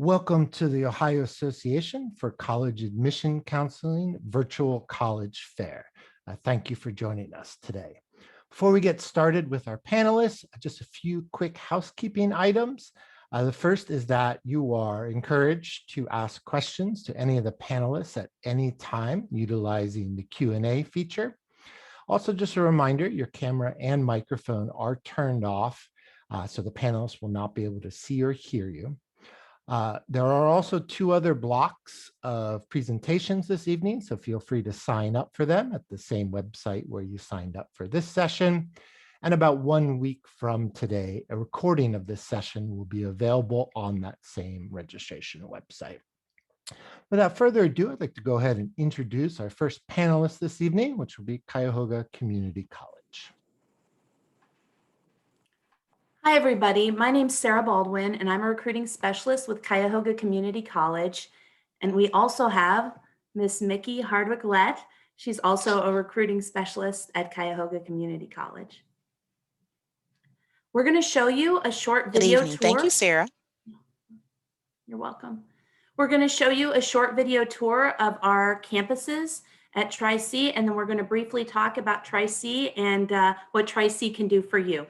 Welcome to the Ohio Association for College Admission Counseling Virtual College Fair. Thank you for joining us today. Before we get started with our panelists, just a few quick housekeeping items. The first is that you are encouraged to ask questions to any of the panelists at any time utilizing the Q&A feature. Also, just a reminder, your camera and microphone are turned off, so the panelists will not be able to see or hear you. There are also two other blocks of presentations this evening, so feel free to sign up for them at the same website where you signed up for this session. And about 1 week from today, a recording of this session will be available on that same registration website. Without further ado, I'd like to go ahead and introduce our first panelist this evening, which will be Cuyahoga Community College. Hi, everybody. My name's Sarah Baldwin, and I'm a recruiting specialist with Cuyahoga Community College. And we also have Miss Mickey Hardwick-Lett. She's also a recruiting specialist at Cuyahoga Community College. We're going to show you a short video tour. Thank you, Sarah. You're welcome. We're going to show you a short video tour of our campuses at Tri-C, and then we're going to briefly talk about Tri-C and what Tri-C can do for you.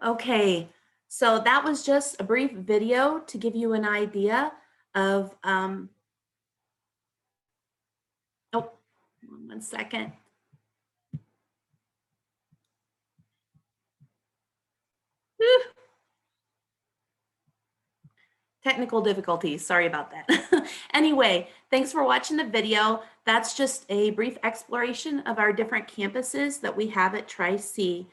Okay, so that was just a brief video to give you an idea of, oh, 1 second. Whew. Technical difficulties, sorry about that. Anyway, thanks for watching the video. That's just a brief exploration of our different campuses that we have at Tri-C.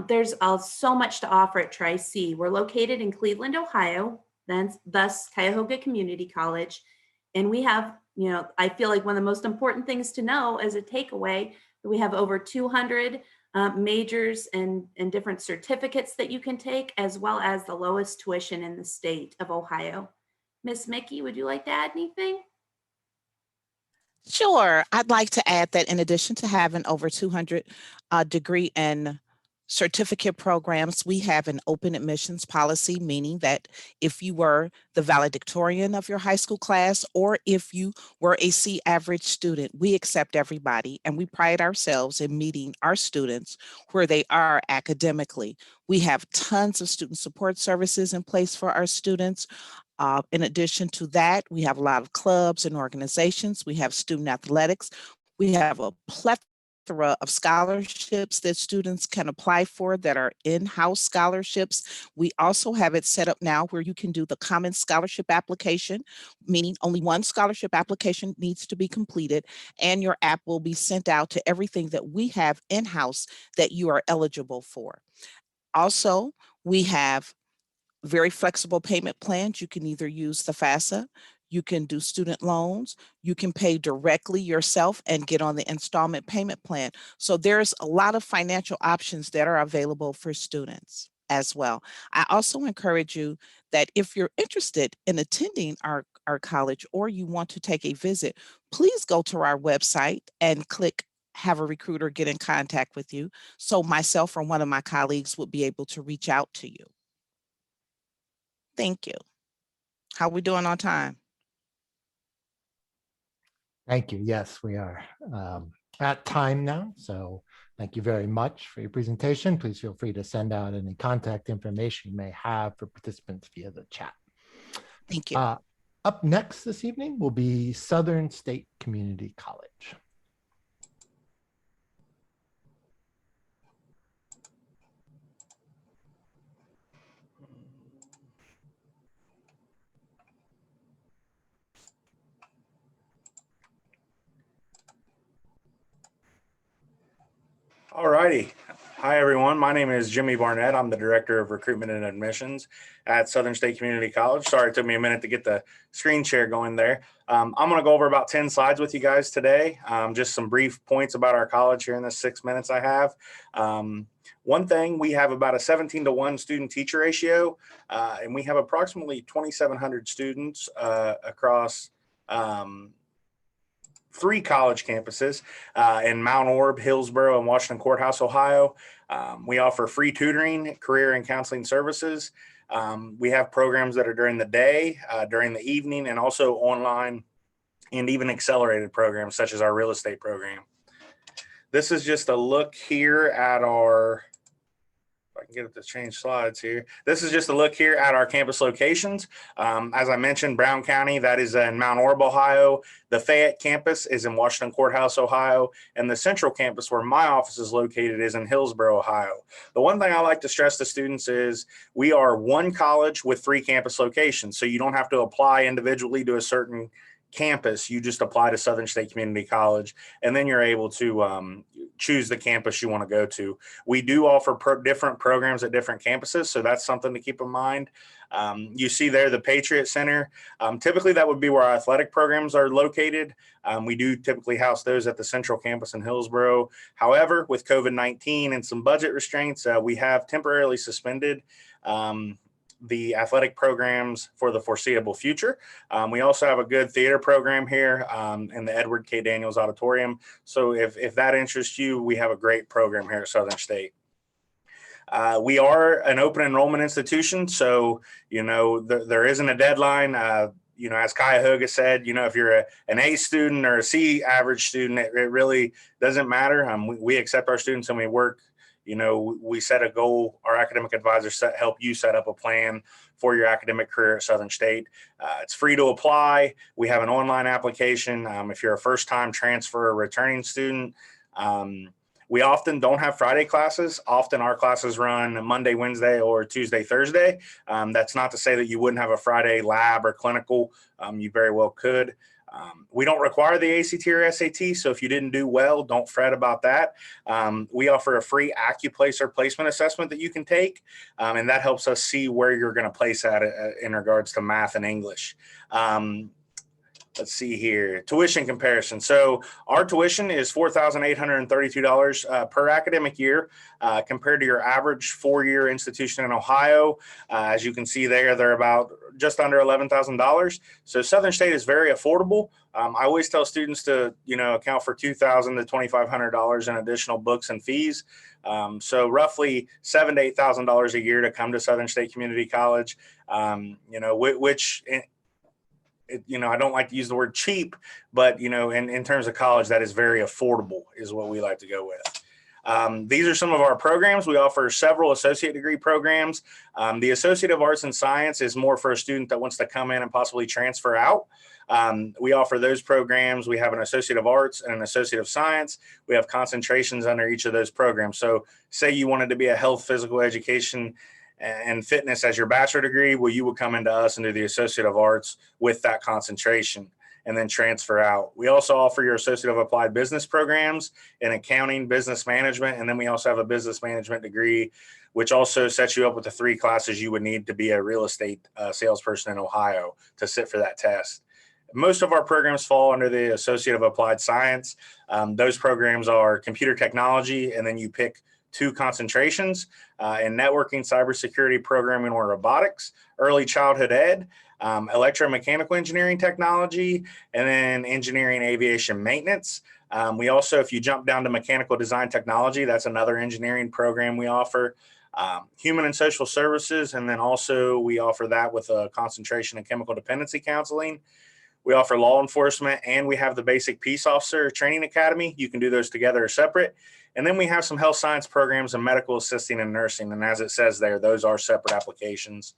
There's so much to offer at Tri-C. We're located in Cleveland, Ohio, thus Cuyahoga Community College. And we have, I feel like one of the most important things to know as a takeaway, that we have over 200 majors and different certificates that you can take, as well as the lowest tuition in the state of Ohio. Miss Mickey, would you like to add anything? Sure. I'd like to add that in addition to having over 200 degree and certificate programs, we have an open admissions policy, meaning that if you were the valedictorian of your high school class, or if you were a C average student, we accept everybody, and we pride ourselves in meeting our students where they are academically. We have tons of student support services in place for our students. In addition to that, we have a lot of clubs and organizations. We have student athletics. We have a plethora of scholarships that students can apply for that are in-house scholarships. We also have it set up now where you can do the common scholarship application, meaning only one scholarship application needs to be completed, and your app will be sent out to everything that we have in-house that you are eligible for. Also, we have very flexible payment plans. You can either use the FAFSA, you can do student loans, you can pay directly yourself and get on the installment payment plan. So there's a lot of financial options that are available for students as well. I also encourage you that if you're interested in attending our college, or you want to take a visit, please go to our website and click have a recruiter get in contact with you. So myself or one of my colleagues would be able to reach out to you. Thank you. How we doing on time? Thank you. Yes, we are at time now. So thank you very much for your presentation. Please feel free to send out any contact information you may have for participants via the chat. Thank you. Up next this evening will be Southern State Community College. All righty. Hi, everyone. My name is Jimmy Barnett. I'm the Director of Recruitment and Admissions at Southern State Community College. Sorry, it took me a minute to get the screen share going there. I'm going to go over about 10 slides with you guys today. Just some brief points about our college here in the 6 minutes I have. One thing, we have about a 17-to-1 student-teacher ratio, and we have approximately 2,700 students across 3 college campuses in Mount Orb, Hillsborough, and Washington Courthouse, Ohio. We offer free tutoring, career and counseling services. We have programs that are during the day, during the evening, and also online, and even accelerated programs such as our real estate program. This is just a look here at our, if I can get it to change slides here. This is just a look here at our campus locations. As I mentioned, Brown County, that is in Mount Orb, Ohio. The Fayette campus is in Washington Courthouse, Ohio. And the central campus where my office is located is in Hillsborough, Ohio. The one thing I like to stress to students is we are one college with 3 campus locations. So you don't have to apply individually to a certain campus. You just apply to Southern State Community College, and then you're able to choose the campus you want to go to. We do offer different programs at different campuses, so that's something to keep in mind. You see there the Patriot Center. Typically that would be where our athletic programs are located. We do typically house those at the central campus in Hillsborough. However, with COVID-19 and some budget restraints, we have temporarily suspended the athletic programs for the foreseeable future. We also have a good theater program here in the Edward K. Daniels Auditorium. So if that interests you, we have a great program here at Southern State. We are an open enrollment institution, so there isn't a deadline. As Cuyahoga said, if you're an A student or a C average student, it really doesn't matter. We accept our students and we work we set a goal. Our academic advisors help you set up a plan for your academic career at Southern State. It's free to apply. We have an online application. If you're a first-time transfer or returning student, we often don't have Friday classes. Often our classes run Monday, Wednesday, or Tuesday, Thursday. That's not to say that you wouldn't have a Friday lab or clinical. You very well could. We don't require the ACT or SAT, so if you didn't do well, don't fret about that. We offer a free Accuplacer placement assessment that you can take, and that helps us see where you're going to place at in regards to math and English. Let's see here, tuition comparison. So our tuition is $4,832 per academic year compared to your average four-year institution in Ohio. As you can see there, they're about just under $11,000. So Southern State is very affordable. I always tell students to, account for $2,000 to $2,500 in additional books and fees. So roughly $7,000 to $8,000 a year to come to Southern State Community College, which I don't like to use the word cheap, but, in terms of college, that is very affordable is what we like to go with. These are some of our programs. We offer several associate degree programs. The Associate of Arts and Science is more for a student that wants to come in and possibly transfer out. We offer those programs. We have an Associate of Arts and an Associate of Science. We have concentrations under each of those programs. So say you wanted to be a health, physical education, and fitness as your bachelor degree, well, you would come into us and do the Associate of Arts with that concentration and then transfer out. We also offer your Associate of Applied Business programs in accounting, business management, and then we also have a business management degree, which also sets you up with the 3 classes you would need to be a real estate salesperson in Ohio to sit for that test. Most of our programs fall under the Associate of Applied Science. Those programs are computer technology, and then you pick 2 concentrations in networking, cybersecurity, programming, or robotics, early childhood ed, electromechanical engineering technology, and then engineering, aviation, maintenance. We also, if you jump down to mechanical design technology, that's another engineering program we offer. Human and social services, and then also we offer that with a concentration in chemical dependency counseling. We offer law enforcement, and we have the basic peace officer training academy. You can do those together or separate. And then we have some health science programs and medical assisting and nursing. And as it says there, those are separate applications.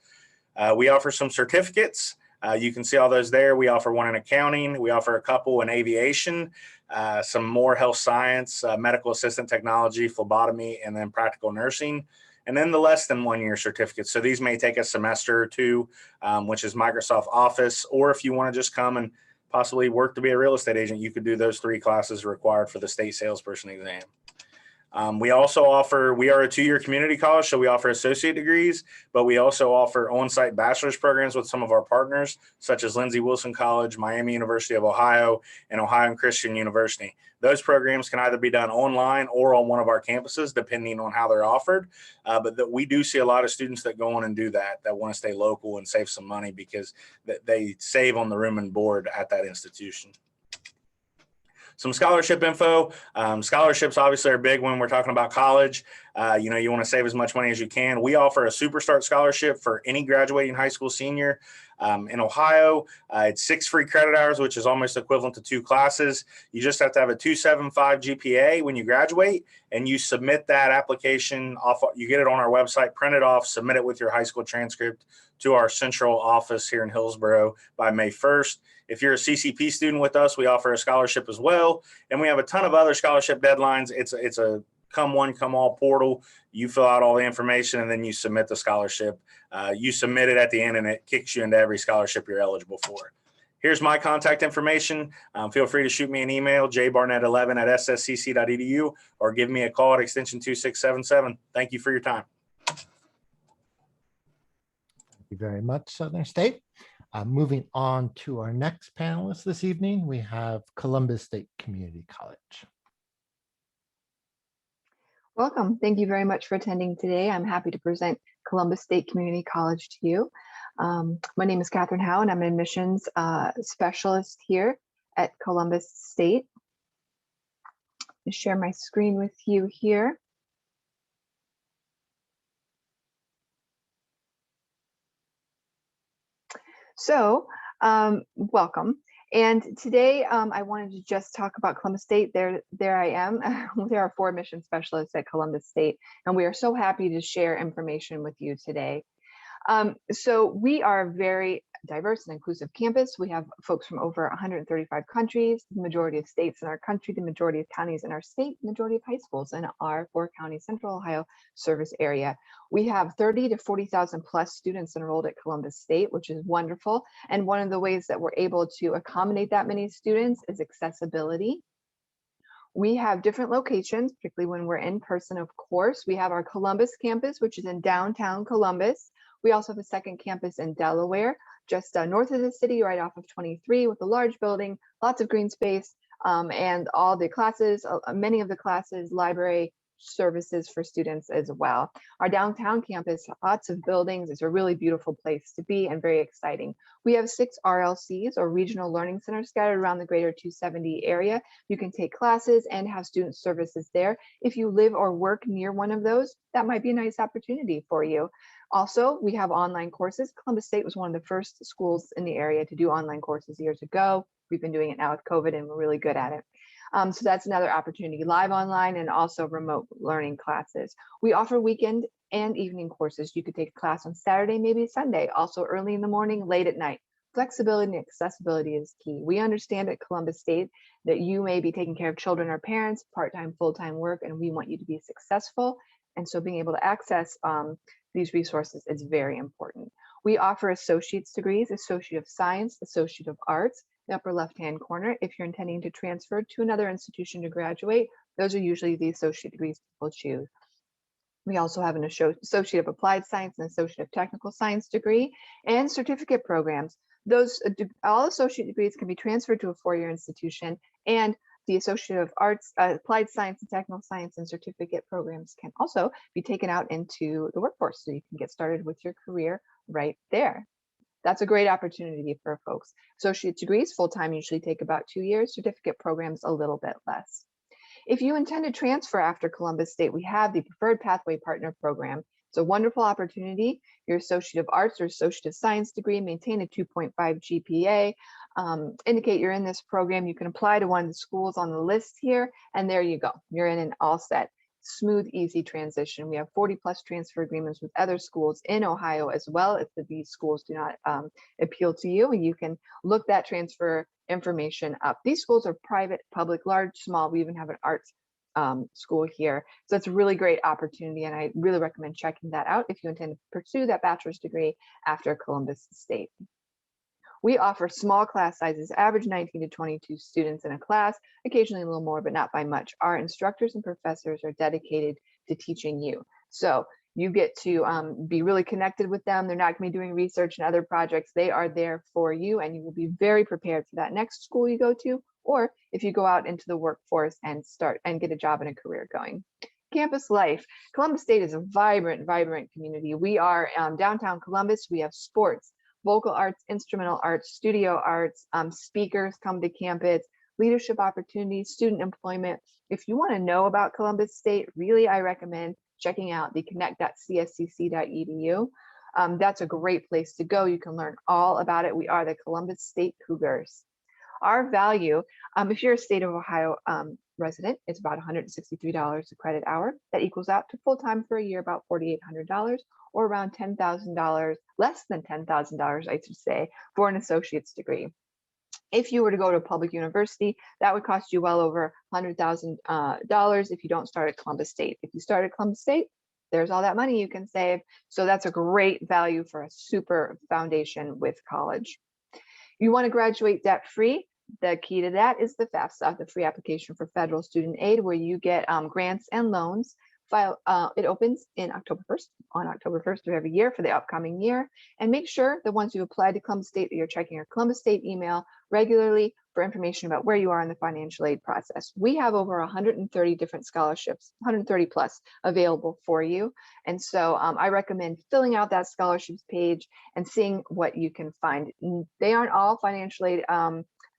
We offer some certificates. You can see all those there. We offer one in accounting. We offer a couple in aviation, some more health science, medical assistant technology, phlebotomy, and then practical nursing. And then the less than 1 year certificates. So these may take a semester or 2, which is Microsoft Office, or if you want to just come and possibly work to be a real estate agent, you could do those 3 classes required for the state salesperson exam. We also offer, we are a 2-year community college, so we offer associate degrees, but we also offer on-site bachelor's programs with some of our partners, such as Lindsey Wilson College, Miami University of Ohio, and Ohio Christian University. Those programs can either be done online or on one of our campuses, depending on how they're offered. But we do see a lot of students that go on and do that want to stay local and save some money because they save on the room and board at that institution. Some scholarship info. Scholarships obviously are big when we're talking about college. You want to save as much money as you can. We offer a Superstart scholarship for any graduating high school senior in Ohio. It's 6 free credit hours, which is almost equivalent to 2 classes. You just have to have a 2.75 GPA when you graduate, and you submit that application off. You get it on our website, print it off, submit it with your high school transcript to our central office here in Hillsborough by May 1st. If you're a CCP student with us, we offer a scholarship as well. And we have a ton of other scholarship deadlines. It's a come one, come all portal. You fill out all the information and then you submit the scholarship. You submit it at the end and it kicks you into every scholarship you're eligible for. Here's my contact information. Feel free to shoot me an email, jbarnett11@sscc.edu, or give me a call at extension 2677. Thank you for your time. Thank you very much, Southern State. Moving on to our next panelist this evening, we have Columbus State Community College. Welcome. Thank you very much for attending today. I'm happy to present Columbus State Community College to you. My name is Catherine Howe, and I'm an admissions specialist here at Columbus State. I'll share my screen with you here. So, welcome. And today I wanted to just talk about Columbus State. There I am. There are 4 mission specialists at Columbus State, and we are so happy to share information with you today. So we are very diverse and inclusive campus. We have folks from over 135 countries, the majority of states in our country, the majority of counties in our state, the majority of high schools in our 4-county Central Ohio service area. We have 30 to 40,000 plus students enrolled at Columbus State, which is wonderful. And one of the ways that we're able to accommodate that many students is accessibility. We have different locations, particularly when we're in person, of course. We have our Columbus campus, which is in downtown Columbus. We also have a second campus in Delaware, just north of the city, right off of 23, with a large building, lots of green space, and all the classes, many of the classes, library services for students as well. Our downtown campus, lots of buildings. It's a really beautiful place to be and very exciting. We have 6 RLCs, or regional learning centers, scattered around the greater 270 area. You can take classes and have student services there. If you live or work near one of those, that might be a nice opportunity for you. Also, we have online courses. Columbus State was one of the first schools in the area to do online courses years ago. We've been doing it now with COVID, and we're really good at it. So that's another opportunity, live online and also remote learning classes. We offer weekend and evening courses. You could take a class on Saturday, maybe Sunday, also early in the morning, late at night. Flexibility and accessibility is key. We understand at Columbus State that you may be taking care of children or parents, part-time, full-time work, and we want you to be successful. And so being able to access these resources is very important. We offer associate's degrees, Associate of Science, Associate of Arts. The upper left-hand corner, if you're intending to transfer to another institution to graduate, those are usually the associate degrees people choose. We also have an Associate of Applied Science and Associate of Technical Science degree and certificate programs. Those all associate degrees can be transferred to a 4-year institution, and the Associate of Arts, Applied Science and Technical Science and certificate programs can also be taken out into the workforce, so you can get started with your career right there. That's a great opportunity for folks. Associate degrees, full-time, usually take about 2 years. Certificate programs, a little bit less. If you intend to transfer after Columbus State, we have the Preferred Pathway Partner Program. It's a wonderful opportunity. Your Associate of Arts or Associate of Science degree, maintain a 2.5 GPA, indicate you're in this program. You can apply to one of the schools on the list here, and there you go. You're in and all set. Smooth, easy transition. We have 40+ transfer agreements with other schools in Ohio as well. If these schools do not appeal to you, you can look that transfer information up. These schools are private, public, large, small. We even have an arts school here. So it's a really great opportunity, and I really recommend checking that out if you intend to pursue that bachelor's degree after Columbus State. We offer small class sizes, average 19 to 22 students in a class, occasionally a little more, but not by much. Our instructors and professors are dedicated to teaching you. So you get to be really connected with them. They're not going to be doing research and other projects. They are there for you, and you will be very prepared for that next school you go to, or if you go out into the workforce and start and get a job and a career going. Campus life. Columbus State is a vibrant, vibrant community. We are downtown Columbus. We have sports, vocal arts, instrumental arts, studio arts, speakers come to campus, leadership opportunities, student employment. If you want to know about Columbus State, really, I recommend checking out the connect.cscc.edu. That's a great place to go. You can learn all about it. We are the Columbus State Cougars. Our value, if you're a state of Ohio resident, it's about $163 a credit hour. That equals out to full-time for a year, about $4,800, or around $10,000, less than $10,000, I should say, for an associate's degree. If you were to go to a public university, that would cost you well over $100,000 if you don't start at Columbus State. If you start at Columbus State, there's all that money you can save. So that's a great value for a super foundation with college. You want to graduate debt-free. The key to that is the FAFSA, the free application for federal student aid, where you get grants and loans. It opens in October 1st, on October 1st of every year for the upcoming year. And make sure that once you apply to Columbus State, that you're checking your Columbus State email regularly for information about where you are in the financial aid process. We have over 130 different scholarships, 130 plus available for you. And so I recommend filling out that scholarships page and seeing what you can find. They aren't all financial aid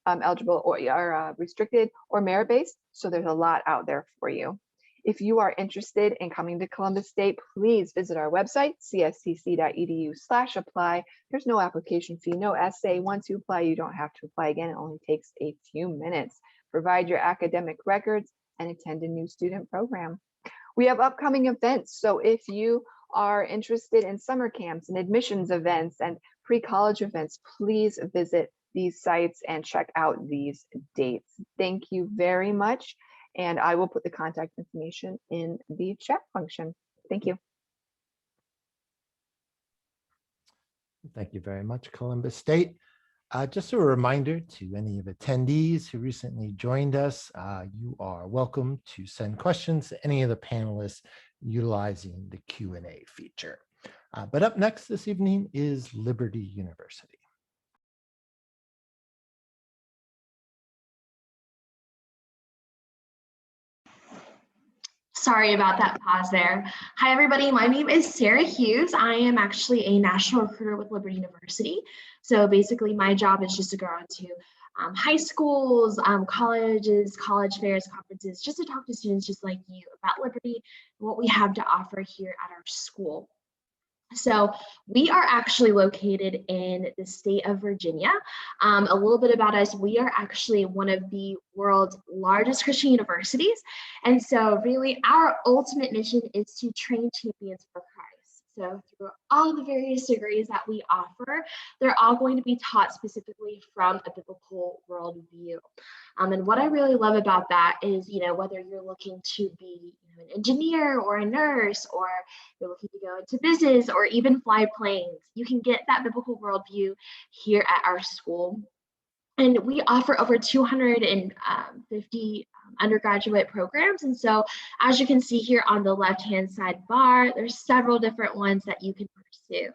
eligible or are restricted or merit-based. So there's a lot out there for you. If you are interested in coming to Columbus State, please visit our website, cscc.edu/apply. There's no application fee, no essay. Once you apply, you don't have to apply again. It only takes a few minutes. Provide your academic records and attend a new student program. We have upcoming events. So if you are interested in summer camps and admissions events and pre-college events, please visit these sites and check out these dates. Thank you very much. And I will put the contact information in the chat function. Thank you. Thank you very much, Columbus State. Just a reminder to any of attendees who recently joined us, you are welcome to send questions to any of the panelists utilizing the Q&A feature. But up next this evening is Liberty University. Sorry about that pause there. Hi, everybody. My name is Sarah Hughes. I am actually a national recruiter with Liberty University. So basically, my job is just to go out to high schools, colleges, college fairs, conferences, just to talk to students just like you about Liberty and what we have to offer here at our school. So we are actually located in the state of Virginia. A little bit about us, we are actually one of the world's largest Christian universities. And so really our ultimate mission is to train champions for Christ. So through all the various degrees that we offer, they're all going to be taught specifically from a biblical worldview. And what I really love about that is, whether you're looking to be an engineer or a nurse, or you're looking to go into business or even fly planes, you can get that biblical worldview here at our school. And we offer over 250 undergraduate programs. And so as you can see here on the left-hand side bar, there's several different ones that you can pursue.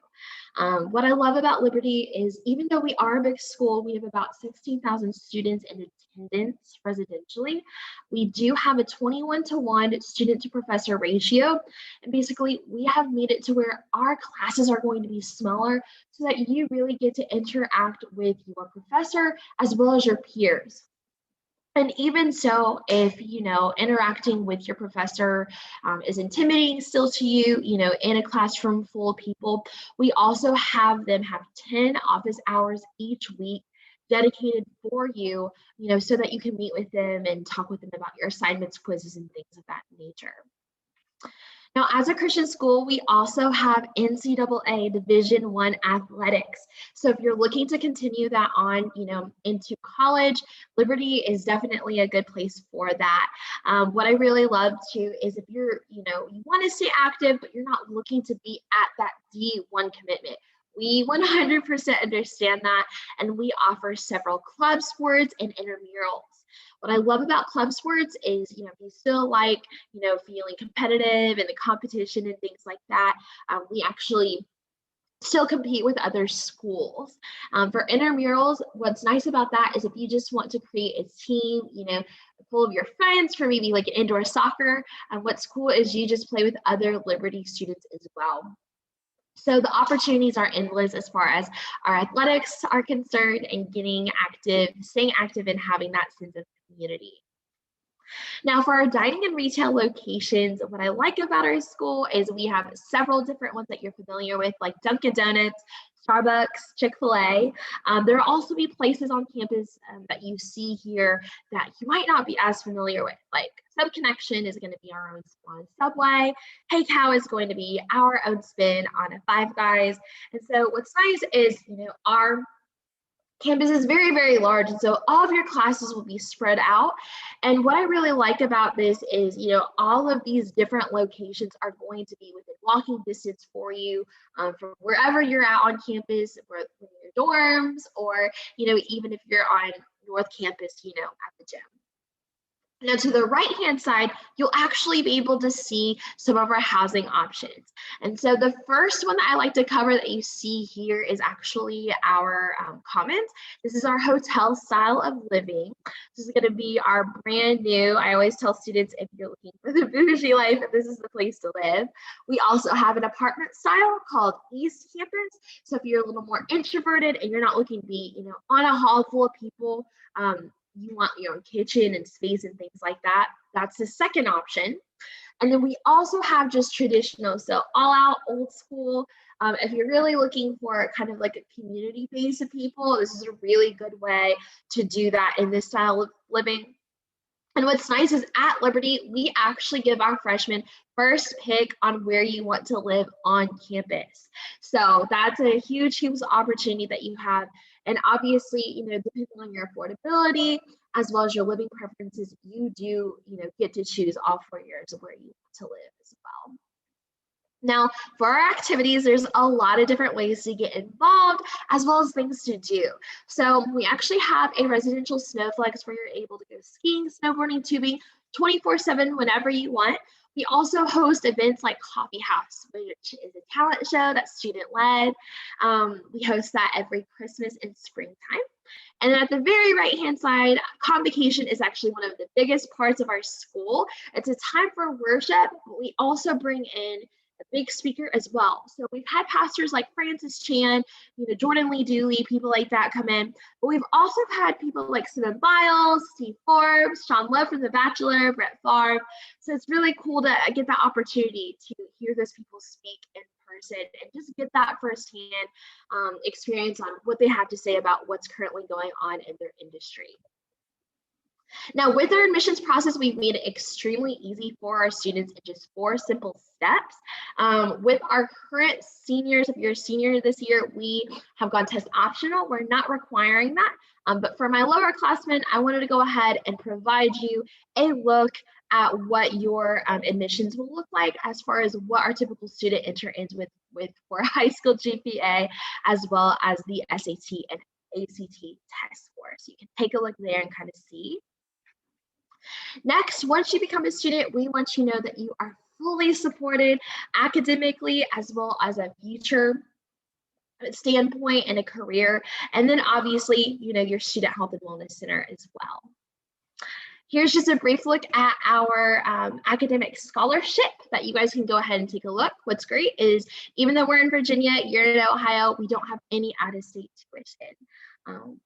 What I love about Liberty is even though we are a big school, we have about 16,000 students in attendance residentially. We do have a 21-to-1 student to professor ratio. And basically we have made it to where our classes are going to be smaller so that you really get to interact with your professor as well as your peers. And even so, if, interacting with your professor is intimidating still to you, in a classroom full of people, we also have them have 10 office hours each week dedicated for you, so that you can meet with them and talk with them about your assignments, quizzes, and things of that nature. Now, as a Christian school, we also have NCAA Division I athletics. So if you're looking to continue that on, into college, Liberty is definitely a good place for that. What I really love too is if you're, you want to stay active, but you're not looking to be at that D1 commitment. We 100% understand that, and we offer several club sports and intramurals. What I love about club sports is, if you still like, feeling competitive and the competition and things like that, we actually still compete with other schools. For intramurals, what's nice about that is if you just want to create a team, full of your friends for maybe like an indoor soccer, what's cool is you just play with other Liberty students as well. So the opportunities are endless as far as our athletics are concerned and getting active, staying active and having that sense of community. Now for our dining and retail locations, what I like about our school is we have several different ones that you're familiar with, like Dunkin' Donuts, Starbucks, Chick-fil-A. There will also be places on campus that you see here that you might not be as familiar with, like Sub Connection is going to be our own spin on Subway. Hey Cow is going to be our own spin on a Five Guys. And so what's nice is, our campus is very, very large, and so all of your classes will be spread out. And what I really like about this is, all of these different locations are going to be within walking distance for you from wherever you're at on campus, whether your dorms or, even if you're on North Campus, at the gym. Now to the right-hand side, you'll actually be able to see some of our housing options. And so the first one that I like to cover that you see here is actually our commons. This is our hotel style of living. This is going to be our brand new, I always tell students, if you're looking for the bougie life, this is the place to live. We also have an apartment style called East Campus. So if you're a little more introverted and you're not looking to be, on a hall full of people, you want your own kitchen and space and things like that, that's the second option. And then we also have just traditional, so all out old school. If you're really looking for kind of like a community base of people, this is a really good way to do that in this style of living. And what's nice is at Liberty, we actually give our freshmen first pick on where you want to live on campus. So that's a huge, huge opportunity that you have. And obviously, depending on your affordability, as well as your living preferences, you do, get to choose all 4 years of where you want to live as well. Now, for our activities, there's a lot of different ways to get involved, as well as things to do. So we actually have a residential snowflex where you're able to go skiing, snowboarding, tubing, 24/7 whenever you want. We also host events like Coffee House, which is a talent show that's student-led. We host that every Christmas and springtime. And then at the very right-hand side, Convocation is actually one of the biggest parts of our school. It's a time for worship, but we also bring in a big speaker as well. So we've had pastors like Francis Chan, Jordan Lee Dooley, people like that come in. But we've also had people like Simone Biles, Steve Forbes, Sean Lowe from The Bachelor, Brett Favre. So it's really cool to get that opportunity to hear those people speak in person and just get that firsthand experience on what they have to say about what's currently going on in their industry. Now, with our admissions process, we've made it extremely easy for our students in just 4 simple steps. With our current seniors, if you're a senior this year, we have gone test optional. We're not requiring that. But for my lower classmen, I wanted to go ahead and provide you a look at what your admissions will look like as far as what our typical student enter ends with for high school GPA, as well as the SAT and ACT test score. So you can take a look there and kind of see. Next, once you become a student, we want you to know that you are fully supported academically as well as a future standpoint and a career. And then obviously, your Student Health and Wellness Center as well. Here's just a brief look at our academic scholarship that you guys can go ahead and take a look. What's great is even though we're in Virginia, you're in Ohio, we don't have any out-of-state tuition.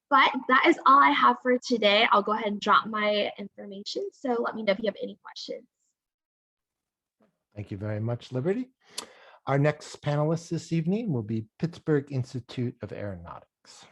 But that is all I have for today. I'll go ahead and drop my information. So let me know if you have any questions. Thank you very much, Liberty. Our next panelist this evening will be Pittsburgh Institute of Aeronautics.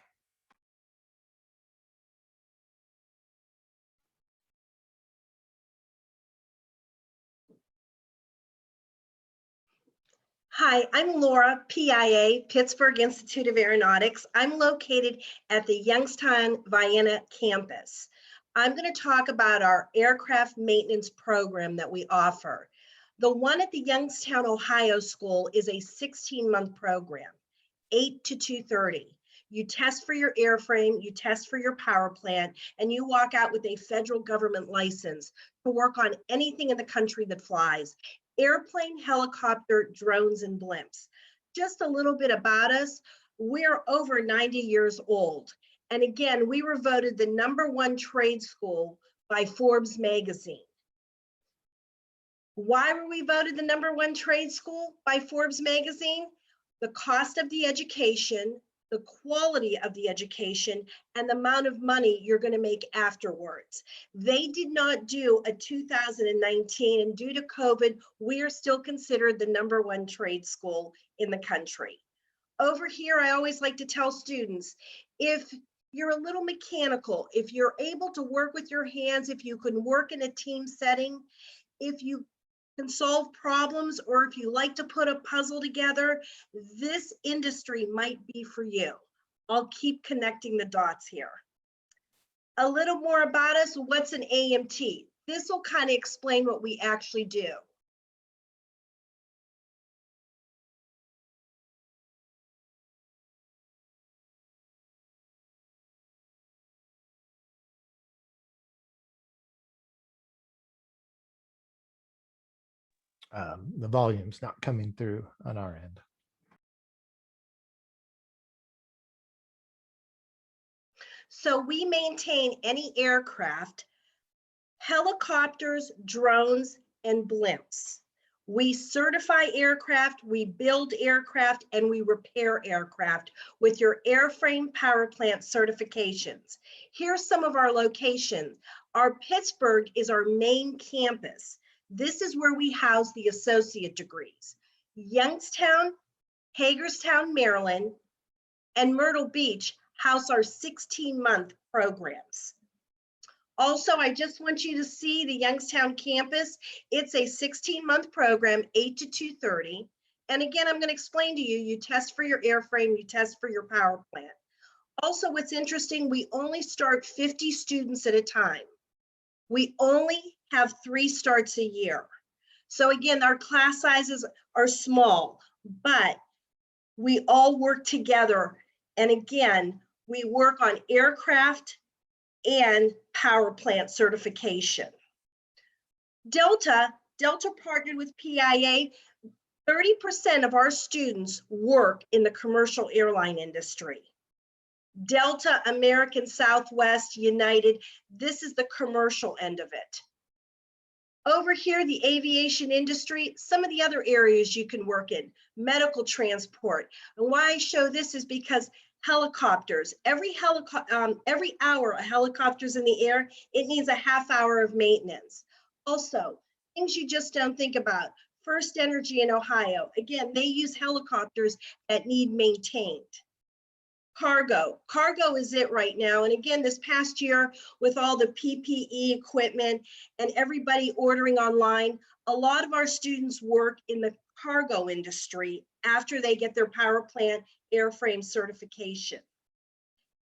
Hi, I'm Laura, PIA, Pittsburgh Institute of Aeronautics. I'm located at the Youngstown, Vienna campus. I'm going to talk about our aircraft maintenance program that we offer. The one at the Youngstown, Ohio school is a 16-month program, 8 to 2:30. You test for your airframe, you test for your power plant, and you walk out with a federal government license to work on anything in the country that flies. Airplane, helicopter, drones, and blimps. Just a little bit about us. We're over 90 years old. And again, we were voted the #1 trade school by Forbes magazine. Why were we voted the #1 trade school by Forbes magazine? The cost of the education, the quality of the education, and the amount of money you're going to make afterwards. They did not do a 2019, and due to COVID, we are still considered the #1 trade school in the country. Over here, I always like to tell students, if you're a little mechanical, if you're able to work with your hands, if you can work in a team setting, if you can solve problems, or if you like to put a puzzle together, this industry might be for you. I'll keep connecting the dots here. A little more about us. What's an AMT? This will kind of explain what we actually do. The volume's not coming through on our end. So we maintain any aircraft, helicopters, drones, and blimps. We certify aircraft, we build aircraft, and we repair aircraft with your airframe power plant certifications. Here's some of our locations. Our Pittsburgh is our main campus. This is where we house the associate degrees. Youngstown, Hagerstown, Maryland, and Myrtle Beach house our 16-month programs. Also, I just want you to see the Youngstown campus. It's a 16-month program, 8 to 2:30. And again, I'm going to explain to you, you test for your airframe, you test for your power plant. Also, what's interesting, we only start 50 students at a time. We only have 3 starts a year. So again, our class sizes are small, but we all work together. And again, we work on aircraft and power plant certification. Delta partnered with PIA. 30% of our students work in the commercial airline industry. Delta, American, Southwest, United, this is the commercial end of it. Over here, the aviation industry, some of the other areas you can work in, medical transport. And why I show this is because helicopters, every hour a helicopter's in the air, it needs a half hour of maintenance. Also, things you just don't think about. First Energy in Ohio, again, they use helicopters that need maintained. Cargo is it right now. And again, this past year with all the PPE equipment and everybody ordering online, a lot of our students work in the cargo industry after they get their power plant airframe certification.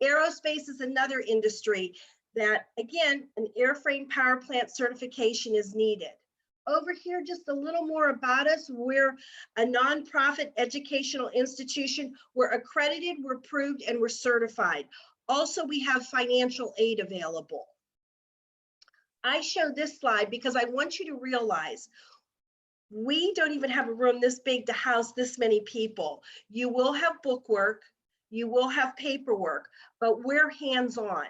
Aerospace is another industry that, again, an airframe power plant certification is needed. Over here, just a little more about us. We're a nonprofit educational institution. We're accredited, we're approved, and we're certified. Also, we have financial aid available. I show this slide because I want you to realize we don't even have a room this big to house this many people. You will have bookwork, you will have paperwork, but we're hands-on.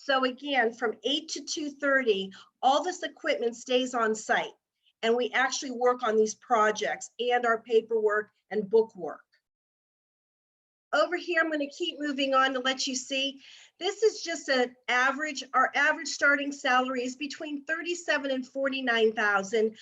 So again, from 8 to 2:30, all this equipment stays on site, and we actually work on these projects and our paperwork and bookwork. Over here, I'm going to keep moving on to let you see. This is just an average. Our average starting salary is between $37,000 and $49,000.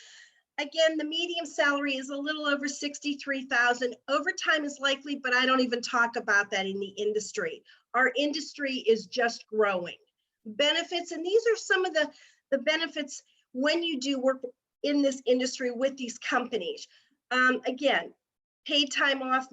Again, the median salary is a little over $63,000. Overtime is likely, but I don't even talk about that in the industry. Our industry is just growing. Benefits, and these are some of the benefits when you do work in this industry with these companies. Again, paid time off,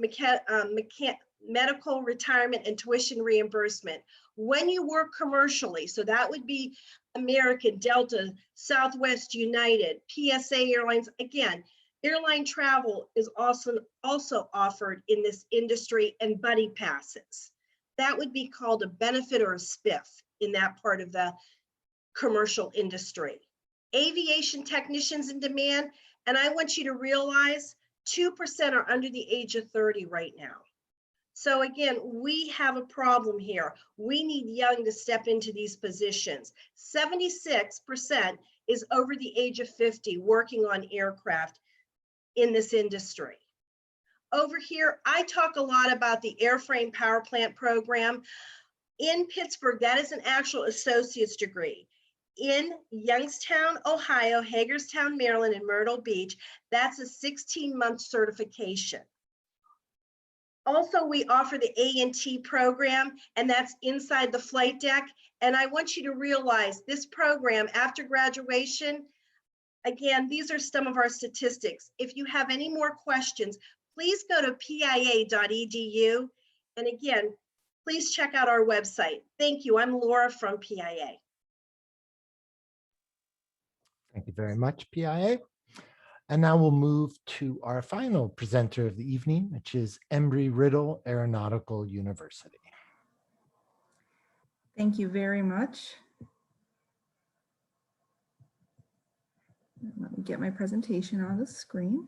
medical, retirement, and tuition reimbursement. When you work commercially, so that would be American, Delta, Southwest, United, PSA Airlines. Again, airline travel is also offered in this industry, and buddy passes. That would be called a benefit or a spiff in that part of the commercial industry. Aviation technicians in demand, and I want you to realize 2% are under the age of 30 right now. So again, we have a problem here. We need young to step into these positions. 76% is over the age of 50 working on aircraft in this industry. Over here, I talk a lot about the airframe power plant program. In Pittsburgh, that is an actual associate's degree. In Youngstown, Ohio, Hagerstown, Maryland, and Myrtle Beach, that's a 16-month certification. Also, we offer the A&T program, and that's inside the flight deck. And I want you to realize this program, after graduation, again, these are some of our statistics. If you have any more questions, please go to pia.edu. And again, please check out our website. Thank you. I'm Laura from PIA. Thank you very much, PIA. And now we'll move to our final presenter of the evening, which is Embry-Riddle Aeronautical University. Thank you very much. Let me get my presentation on the screen.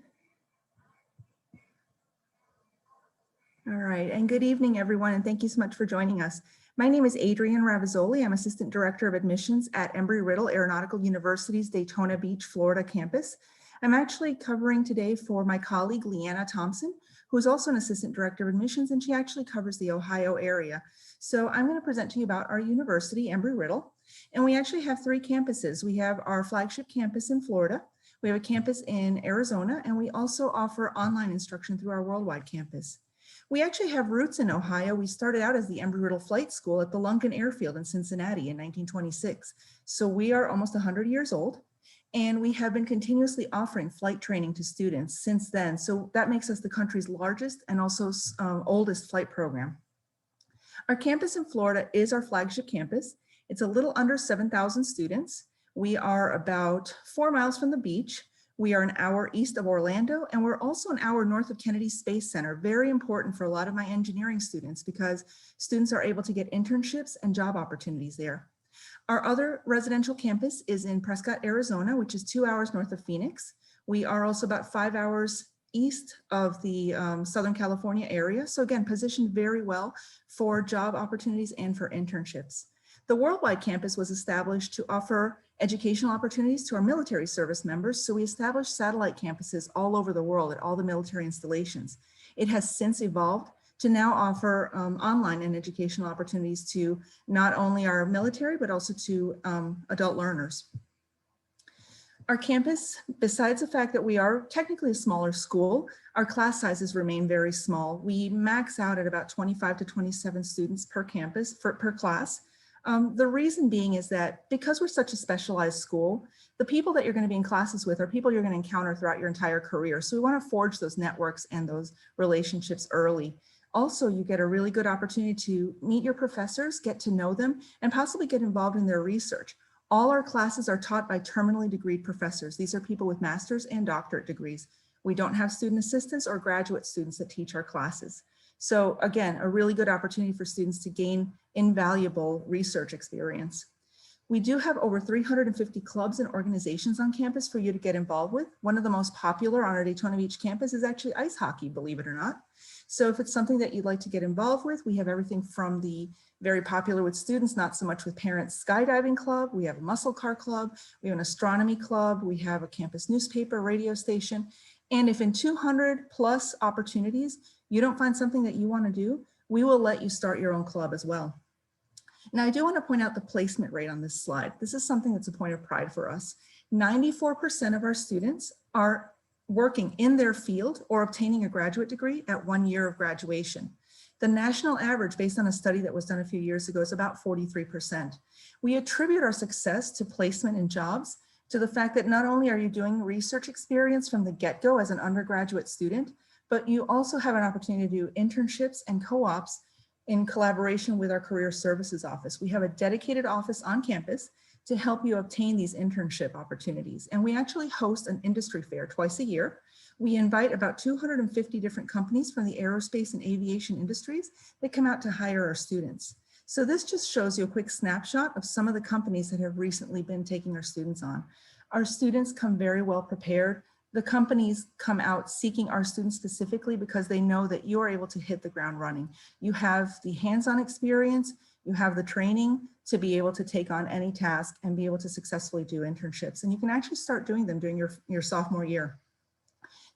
All right, and good evening, everyone, and thank you so much for joining us. My name is Adrienne Ravizoli. I'm Assistant Director of Admissions at Embry-Riddle Aeronautical University's Daytona Beach, Florida campus. I'm actually covering today for my colleague, Leanna Thompson, who is also an Assistant Director of Admissions, and she actually covers the Ohio area. So I'm going to present to you about our university, Embry-Riddle, and we actually have 3 campuses. We have our flagship campus in Florida, We have a campus in Arizona, and we also offer online instruction through our worldwide campus. We actually have roots in Ohio. We started out as the Embry-Riddle Flight School at the Lunken Airfield in Cincinnati in 1926. So we are almost 100 years old, and we have been continuously offering flight training to students since then. So that makes us the country's largest and also oldest flight program. Our campus in Florida is our flagship campus. It's a little under 7,000 students. We are about 4 miles from the beach. We are an hour east of Orlando, and we're also an hour north of Kennedy Space Center. Very important for a lot of my engineering students because students are able to get internships and job opportunities there. Our other residential campus is in Prescott, Arizona, which is 2 hours north of Phoenix. We are also about 5 hours east of the Southern California area. So again, positioned very well for job opportunities and for internships. The worldwide campus was established to offer educational opportunities to our military service members. So we established satellite campuses all over the world at all the military installations. It has since evolved to now offer online and educational opportunities to not only our military, but also to adult learners. Our campus, besides the fact that we are technically a smaller school, our class sizes remain very small. We max out at about 25 to 27 students per campus, per class. The reason being is that because we're such a specialized school, the people that you're going to be in classes with are people you're going to encounter throughout your entire career. So we want to forge those networks and those relationships early. Also, you get a really good opportunity to meet your professors, get to know them, and possibly get involved in their research. All our classes are taught by terminally degreed professors. These are people with master's and doctorate degrees. We don't have student assistants or graduate students that teach our classes. So again, a really good opportunity for students to gain invaluable research experience. We do have over 350 clubs and organizations on campus for you to get involved with. One of the most popular on our Daytona Beach campus is actually ice hockey, believe it or not. So if it's something that you'd like to get involved with, we have everything from the very popular with students, not so much with parents, skydiving club. We have a muscle car club. We have an astronomy club. We have a campus newspaper, radio station. And if in 200 plus opportunities, you don't find something that you want to do, we will let you start your own club as well. Now, I do want to point out the placement rate on this slide. This is something that's a point of pride for us. 94% of our students are working in their field or obtaining a graduate degree at 1 year of graduation. The national average, based on a study that was done a few years ago, is about 43%. We attribute our success to placement in jobs to the fact that not only are you doing research experience from the get-go as an undergraduate student, but you also have an opportunity to do internships and co-ops in collaboration with our Career Services Office. We have a dedicated office on campus to help you obtain these internship opportunities. And we actually host an industry fair twice a year. We invite about 250 different companies from the aerospace and aviation industries that come out to hire our students. So this just shows you a quick snapshot of some of the companies that have recently been taking our students on. Our students come very well prepared. The companies come out seeking our students specifically because they know that you are able to hit the ground running. You have the hands-on experience, you have the training to be able to take on any task and be able to successfully do internships. And you can actually start doing them during your sophomore year.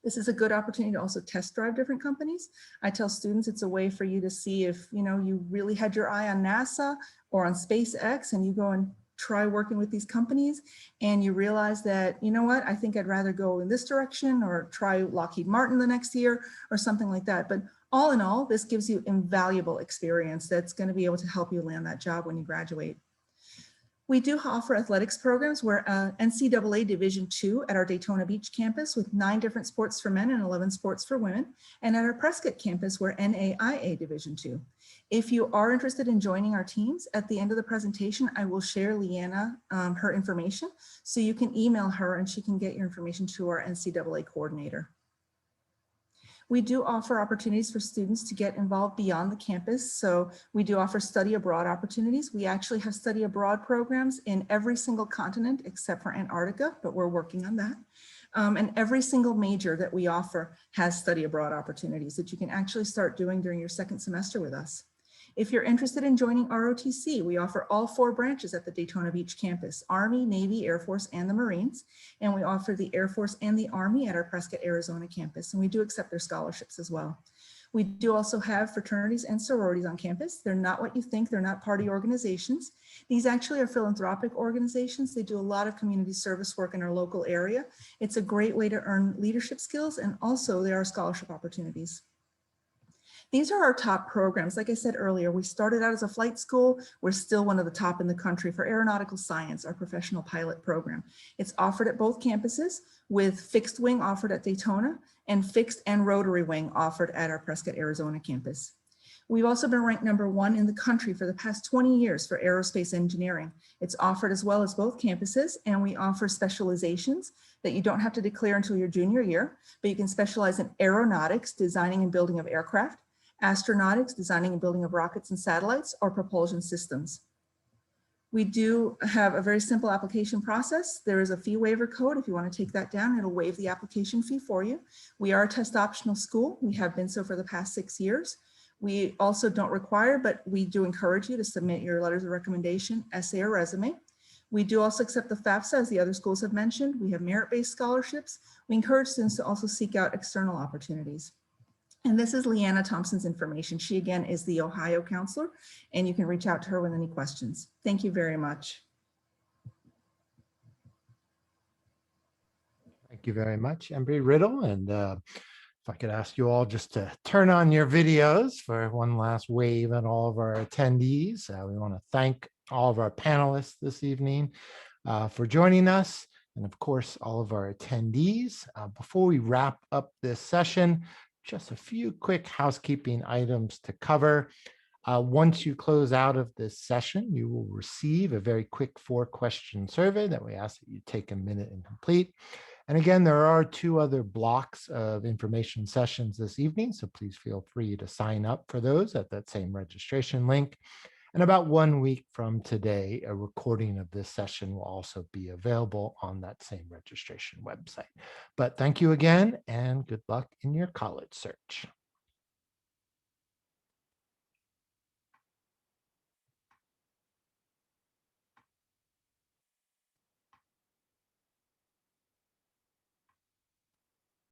This is a good opportunity to also test drive different companies. I tell students it's a way for you to see if you really had your eye on NASA or on SpaceX and you go and try working with these companies and you realize that, I think I'd rather go in this direction or try Lockheed Martin the next year or something like that. But all in all, this gives you invaluable experience that's going to be able to help you land that job when you graduate. We do offer athletics programs. We're NCAA Division II at our Daytona Beach campus with 9 different sports for men and 11 sports for women. And at our Prescott campus, we're NAIA Division II. If you are interested in joining our teams, at the end of the presentation, I will share Leanna her information. So you can email her and she can get your information to our NCAA coordinator. We do offer opportunities for students to get involved beyond the campus. So we do offer study abroad opportunities. We actually have study abroad programs in every single continent except for Antarctica, but we're working on that. And every single major that we offer has study abroad opportunities that you can actually start doing during your second semester with us. If you're interested in joining ROTC, we offer all 4 branches at the Daytona Beach campus: Army, Navy, Air Force, and the Marines. And we offer the Air Force and the Army at our Prescott, Arizona campus. And we do accept their scholarships as well. We do also have fraternities and sororities on campus. They're not what you think. They're not party organizations. These actually are philanthropic organizations. They do a lot of community service work in our local area. It's a great way to earn leadership skills, and also there are scholarship opportunities. These are our top programs. Like I said earlier, we started out as a flight school. We're still one of the top in the country for aeronautical science, our professional pilot program. It's offered at both campuses, with fixed wing offered at Daytona and fixed and rotary wing offered at our Prescott, Arizona campus. We've also been ranked #1 in the country for the past 20 years for aerospace engineering. It's offered as well as both campuses, and we offer specializations that you don't have to declare until your junior year, but you can specialize in aeronautics, designing and building of aircraft, astronautics, designing and building of rockets and satellites, or propulsion systems. We do have a very simple application process. There is a fee waiver code. If you want to take that down, it'll waive the application fee for you. We are a test optional school. We have been so for the past 6 years. We also don't require, but we do encourage you to submit your letters of recommendation, essay, or resume. We do also accept the FAFSA, as the other schools have mentioned. We have merit-based scholarships. We encourage students to also seek out external opportunities. And this is Leanna Thompson's information. She, again, is the Ohio counselor, and you can reach out to her with any questions. Thank you very much. Thank you very much, Embry-Riddle. And if I could ask you all just to turn on your videos for one last wave at all of our attendees. We want to thank all of our panelists this evening for joining us, and of course, all of our attendees. Before we wrap up this session, just a few quick housekeeping items to cover. Once you close out of this session, you will receive a very quick 4-question survey that we ask that you take a minute and complete. And again, there are 2 other blocks of information sessions this evening, so please feel free to sign up for those at that same registration link. And about 1 week from today, a recording of this session will also be available on that same registration website. But thank you again, and good luck in your college search.